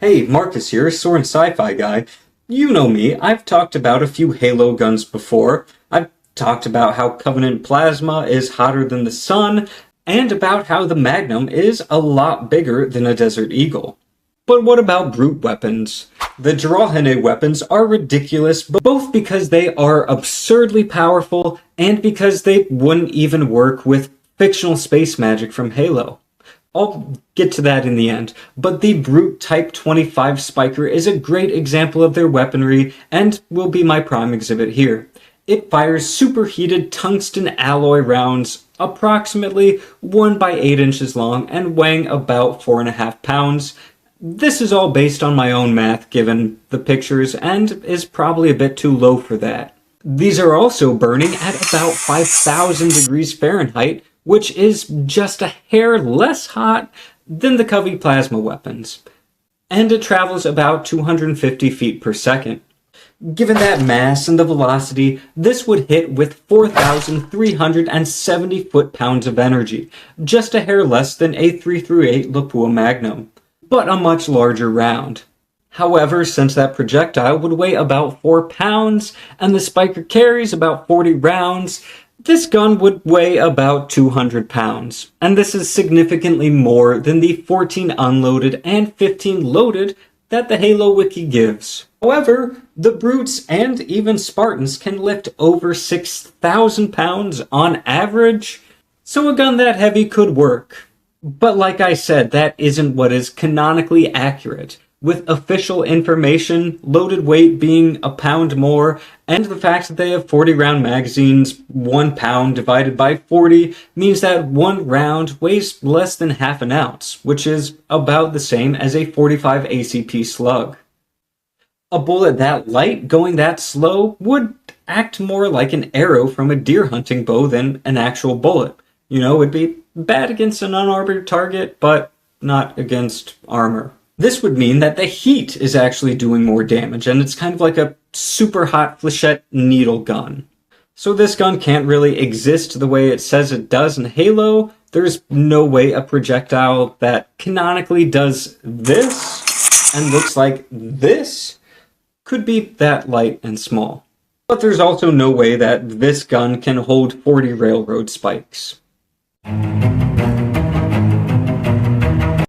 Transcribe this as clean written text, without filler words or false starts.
Hey, Marcus here, Soarin' Sci-Fi Guy. You know me, I've talked about a few Halo guns before. I've talked about how Covenant Plasma is hotter than the sun, and about how the Magnum is a lot bigger than a Desert Eagle. But what about brute weapons? The Jiralhanae weapons are ridiculous, both because they are absurdly powerful, and because they wouldn't even work with fictional space magic from Halo. I'll get to that in the end, but the Brute Type 25 Spiker is a great example of their weaponry and will be my prime exhibit here. It fires superheated tungsten alloy rounds, approximately 1 by 8 inches long and weighing about 4.5 pounds. This is all based on my own math given the pictures and is probably a bit too low for that. These are also burning at about 5,000 degrees Fahrenheit, which is just a hair less hot than the Covey plasma weapons. And it travels about 250 feet per second. Given that mass and the velocity, this would hit with 4,370 foot-pounds of energy, just a hair less than a 338 Lapua Magnum, but a much larger round. However, since that projectile would weigh about 4 pounds, and the Spiker carries about 40 rounds, this gun would weigh about 200 pounds, and this is significantly more than the 14 unloaded and 15 loaded that the Halo Wiki gives. However, the Brutes and even Spartans can lift over 6,000 pounds on average, so a gun that heavy could work. But like I said, that isn't what is canonically accurate. With official information, loaded weight being a pound more, and the fact that they have 40 round magazines, 1 pound divided by 40 means that 1 round weighs less than half an ounce, which is about the same as a 45 ACP slug. A bullet that light going that slow would act more like an arrow from a deer hunting bow than an actual bullet. You know, it'd be bad against an unarmored target, but not against armor. This would mean that the heat is actually doing more damage, and it's kind of like a super hot flechette needle gun. So this gun can't really exist the way it says it does in Halo. There's no way a projectile that canonically does this and looks like this could be that light and small. But there's also no way that this gun can hold 40 railroad spikes.